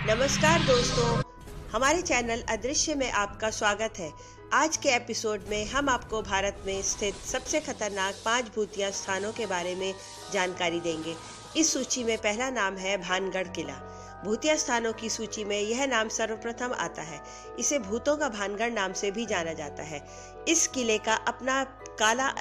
नमस्कार दोस्तों, हमारे चैनल अदृश्य में आपका स्वागत है। आज के एपिसोड में हम आपको भारत में स्थित सबसे खतरनाक 5 भूतिया स्थानों के बारे में जानकारी देंगे। इस सूची में पहला नाम है भानगढ़ किला। भूतिया स्थानों की सूची में यह नाम सर्वप्रथम आता है। इसे भूतों का भानगढ़ नाम से भी जाना जाता है। इस किले का अपना काला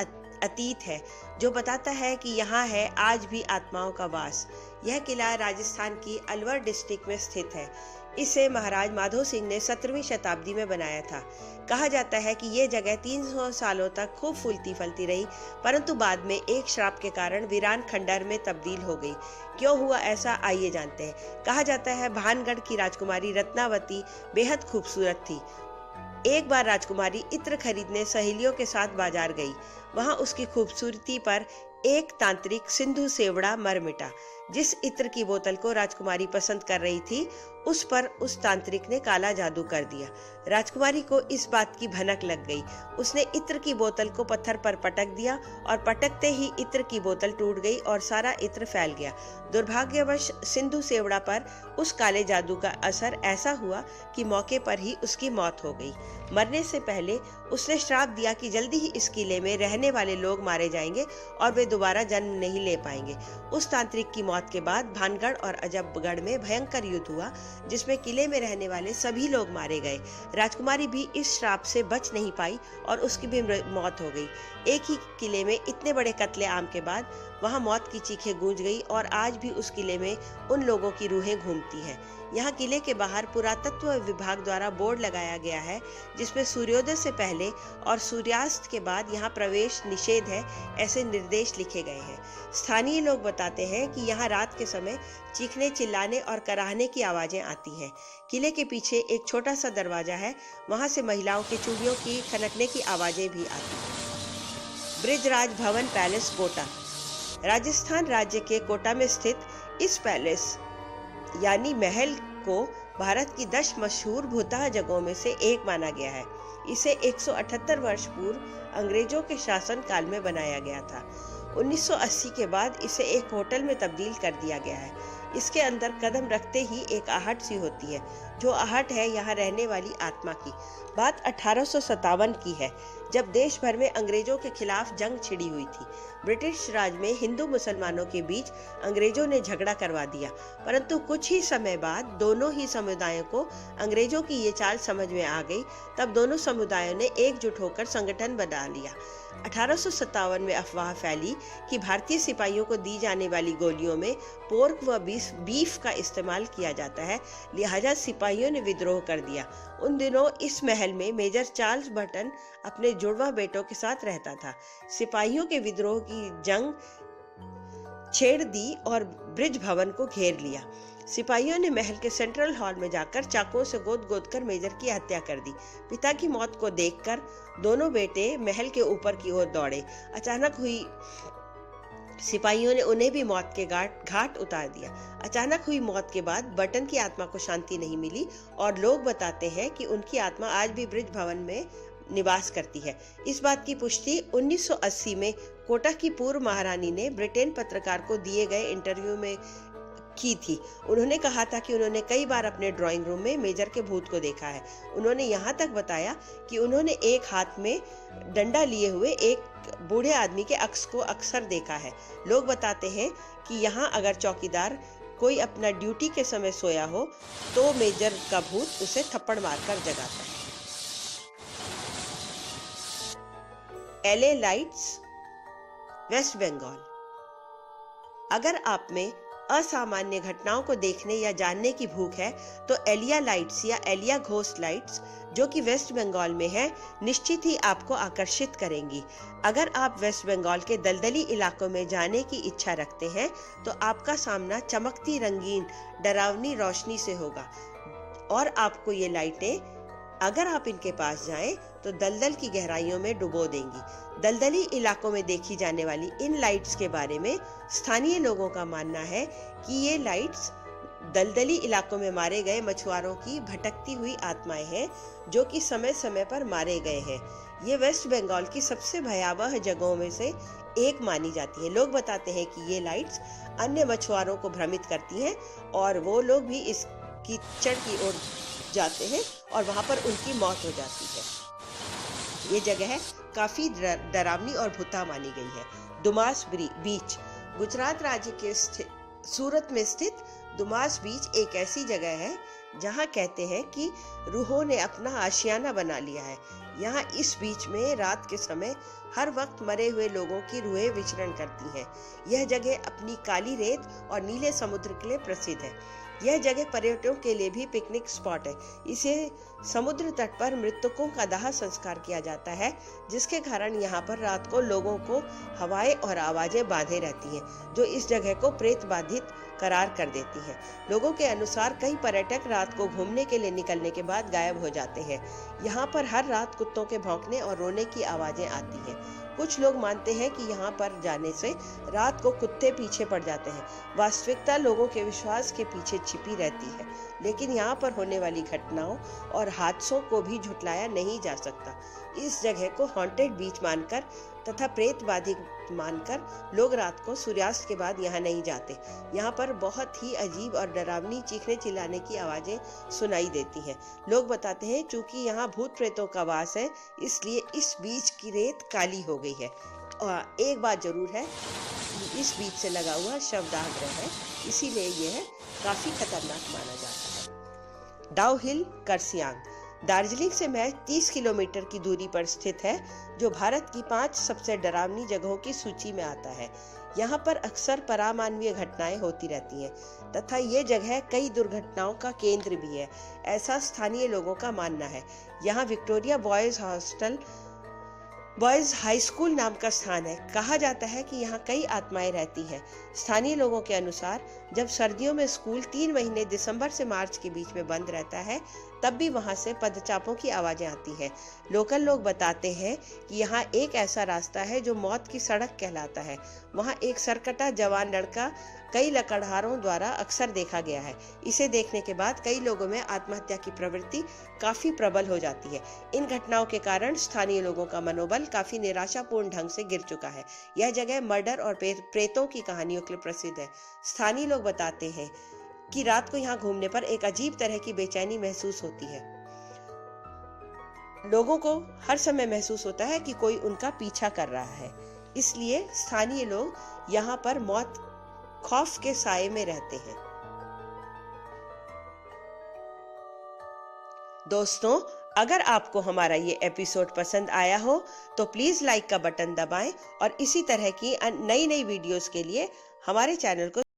अतीत है जो बताता है कि यहाँ है आज भी आत्माओं का वास। यह किला राजस्थान की अलवर डिस्ट्रिक्ट में स्थित है। इसे महाराज माधो सिंह ने 17वीं शताब्दी में बनाया था। कहा जाता है कि ये जगह 300 सालों तक खूब फूलती फलती रही, परंतु बाद में एक श्राप के कारण वीरान खंडर में तब्दील हो गई। क्यों हुआ ऐसा, आइए जानते हैं। कहा जाता है भानगढ़ की राजकुमारी रत्नावती बेहद खूबसूरत थी। एक बार राजकुमारी इत्र खरीदने सहेलियों के साथ बाजार गई। वहां उसकी खूबसूरती पर एक तांत्रिक सिंधु सेवड़ा मर मिटा। जिस इत्र की बोतल को राजकुमारी पसंद कर रही थी, उस पर उस तांत्रिक ने काला जादू कर दिया। राजकुमारी को इस बात की भनक लग गई। उसने इत्र की बोतल को पत्थर पर पटक दिया और पटकते ही इत्र की बोतल टूट गई और सारा इत्र फैल गया। दुर्भाग्यवश सिंधु सेवड़ा पर उस काले जादू का असर ऐसा हुआ कि मौके पर ही उसकी मौत हो गई। मरने से पहले उसने श्राप दिया कि जल्दी ही इस किले में रहने वाले लोग मारे जाएंगे और वे दोबारा जन्म नहीं ले पाएंगे। उस तांत्रिक की मौत के बाद भानगढ़ और अजबगढ़ में भयंकर युद्ध हुआ, जिसमें किले में रहने वाले सभी लोग मारे गए। राजकुमारी भी इस श्राप से बच नहीं पाई और उसकी भी मौत हो गई। एक ही किले में इतने बड़े कत्लेआम के बाद वहां मौत की चीखें गूंज गई और आज भी उस किले में उन लोगों की रूहें घूमती हैं। यहाँ किले के बाहर पुरातत्व विभाग द्वारा बोर्ड लगाया गया है, जिसमें सूर्योदय से पहले और सूर्यास्त के बाद यहाँ प्रवेश निषेध है, ऐसे निर्देश लिखे गए हैं। स्थानीय लोग बताते हैं कि यहाँ रात के समय चीखने, चिल्लाने और कराहने की आवाजें आती हैं। किले के पीछे एक छोटा सा दरवाजा है, वहां से महिलाओं की चूड़ियों की खनकने की आवाजें भी आती हैं। ब्रिजराज भवन पैलेस कोटा। राजस्थान राज्य के कोटा में स्थित इस पैलेस यानी महल को भारत की 10 मशहूर भूतहा जगहों में से एक माना गया है। इसे 178 वर्ष पूर्व अंग्रेजों के शासन काल में बनाया गया था। 1980 के बाद इसे एक होटल में तब्दील कर दिया गया है। इसके अंदर कदम रखते ही एक आहट सी होती है, जो आहट है यहाँ रहने वाली आत्मा की। बात 1857 की है, जब देश भर में अंग्रेजों के खिलाफ जंग छिड़ी हुई थी। ब्रिटिश राज में हिंदू मुसलमानों के बीच अंग्रेजों ने झगड़ा करवा दिया, परंतु कुछ ही समय बाद दोनों ही समुदायों को अंग्रेजों की ये चाल समझ में आ गई। तब दोनों समुदायों ने एकजुट होकर संगठन बना लिया। 1857 में अफवाह फैली कि भारतीय सिपाहियों को दी जाने वाली गोलियों में पोर्क व बीफ का इस्तेमाल किया जाता है, लिहाजा सिपाहियों ने विद्रोह कर दिया। उन दिनों इस महल में मेजर चार्ल्स बर्टन अपने जुड़वा बेटों के साथ रहता था। सिपाहियों के विद्रोह की जंग छेड़ दी और ब्रिज भवन को घेर लिया। सिपाहियों ने महल के सेंट्रल हॉल में जाकर चाकुओं से गोद कर मेजर की हत्या कर दी। पिता की मौत को देखकर दोनों बेटे महल के ऊपर की ओर दौड़े। अचानक हुई सिपाहियों ने उन्हें भी मौत के घाट उतार दिया। अचानक हुई मौत के बाद बर्टन की आत्मा को शांति नहीं मिली और लोग बताते हैं कि उनकी आत्मा आज भी ब्रिज भवन में निवास करती है। इस बात की पुष्टि 1980 में कोटा की पूर्व महारानी ने ब्रिटेन पत्रकार को दिए गए इंटरव्यू में की थी। उन्होंने कहा था कि उन्होंने कई बार अपने ड्राइंग रूम में मेजर के भूत को देखा है। उन्होंने यहाँ तक बताया कि उन्होंने एक हाथ में डंडा लिए हुए एक बूढ़े आदमी के अक्स को अक्सर देखा है। लोग बताते हैं कि यहाँ अगर चौकीदार कोई अपना ड्यूटी के समय सोया हो तो मेजर का भूत उसे थप्पड़ मारकर जगाता है। LA lights, West Bengal. अगर आप में असामान्य घटनाओं को देखने या जानने की भूख है तो एलिया लाइट्स या एलिया घोस्ट लाइट्स, जो कि वेस्ट बंगाल में है, निश्चित ही आपको आकर्षित करेंगी। अगर आप वेस्ट बंगाल के दलदली इलाकों में जाने की इच्छा रखते हैं तो आपका सामना चमकती रंगीन डरावनी रोशनी से होगा और आपको ये लाइटें, अगर आप इनके पास जाएं तो दलदल की गहराइयों में डुबो देंगी। दलदली इलाकों में देखी जाने वाली इन लाइट्स के बारे में स्थानीय लोगों का मानना है कि ये लाइट्स दलदली इलाकों में मारे गए मछुआरों की भटकती हुई आत्माएं हैं, जो कि समय समय पर मारे गए हैं। ये वेस्ट बंगाल की सबसे भयावह जगहों में से एक मानी जाती है। लोग बताते हैं कि ये लाइट्स अन्य मछुआरों को भ्रमित करती हैं और वो लोग भी इस कीचड़ की ओर जाते हैं और वहां पर उनकी मौत हो जाती है। ये जगह काफी डरावनी और भूता मानी गई है। दुमास बीच गुजरात राज्य के सूरत में स्थित दुमास बीच एक ऐसी जगह है जहां कहते हैं कि रूहों ने अपना आशियाना बना लिया है। यहाँ इस बीच में रात के समय हर वक्त मरे हुए लोगों की रूहें विचरण करती हैं। यह जगह अपनी काली रेत और नीले समुद्र के लिए प्रसिद्ध है। यह जगह पर्यटकों के लिए भी पिकनिक स्पॉट है। इसे समुद्र तट पर मृतकों का दाह संस्कार किया जाता है, जिसके कारण यहाँ पर रात को लोगों को हवाएं और आवाजें बांधे रहती हैं, जो इस जगह को प्रेत बाधित करार कर देती हैं। लोगों के अनुसार कई पर्यटक रात को घूमने के लिए निकलने के बाद गायब हो जाते हैं। यहाँ पर हर रात कुत्तों के भौंकने और रोने की आवाजें आती हैं। कुछ लोग मानते हैं कि यहाँ पर जाने से रात को कुत्ते पीछे पड़ जाते हैं। वास्तविकता लोगों के विश्वास के पीछे छिपी रहती है, लेकिन यहाँ पर होने वाली घटनाओं और हादसों को भी झुठलाया नहीं जा सकता। इस जगह को हॉन्टेड बीच मानकर तथा प्रेत बाधित मानकर लोग रात को सूर्यास्त के बाद यहाँ नहीं जाते। यहाँ पर बहुत ही अजीब और डरावनी चीखने चिल्लाने की आवाजें सुनाई देती हैं। लोग बताते हैं चूंकि यहाँ भूत प्रेतों का वास है, इसलिए इस बीच की रेत काली हो गई है। और एक बात जरूर है, इस बीच से लगा हुआ शवदाह गृह है, इसीलिए यह काफी खतरनाक माना जाता है। डाउ हिल कर्सियांग दार्जिलिंग से महज 30 किलोमीटर की दूरी पर स्थित है, जो भारत की 5 सबसे डरावनी जगहों की सूची में आता है। यहाँ पर अक्सर परामानवीय घटनाएं होती रहती हैं तथा ये जगह कई दुर्घटनाओं का केंद्र भी है, ऐसा स्थानीय लोगों का मानना है। यहाँ विक्टोरिया बॉयज हाई स्कूल नाम का स्थान है। कहा जाता है कि यहाँ कई आत्माएं रहती हैं। स्थानीय लोगों के अनुसार जब सर्दियों में स्कूल 3 महीने दिसंबर से मार्च के बीच में बंद रहता है, तब भी वहां से पदचापों की आवाजें आती हैं। लोकल लोग बताते हैं कि यहाँ एक ऐसा रास्ता है जो मौत की सड़क कहलाता है। वहाँ एक सरकटा जवान लड़का कई लकड़हारों द्वारा अक्सर देखा गया है। इसे देखने के बाद कई लोगों में आत्महत्या की प्रवृत्ति काफी प्रबल हो जाती है। इन घटनाओं के कारण स्थानीय लोगों का मनोबल काफी निराशापूर्ण ढंग से गिर चुका है। यह जगह मर्डर और प्रेतों की कहानियों के लिए प्रसिद्ध है। स्थानीय लोग बताते हैं कि रात को यहाँ घूमने पर एक अजीब तरह की बेचैनी महसूस होती है। लोगों को हर समय महसूस होता है कि कोई उनका पीछा कर रहा है, इसलिए स्थानीय लोग यहाँ पर मौत खौफ के साए में रहते हैं। दोस्तों, अगर आपको हमारा ये एपिसोड पसंद आया हो तो प्लीज लाइक का बटन दबाएं और इसी तरह की नई वीडियोस के लिए हमारे चैनल को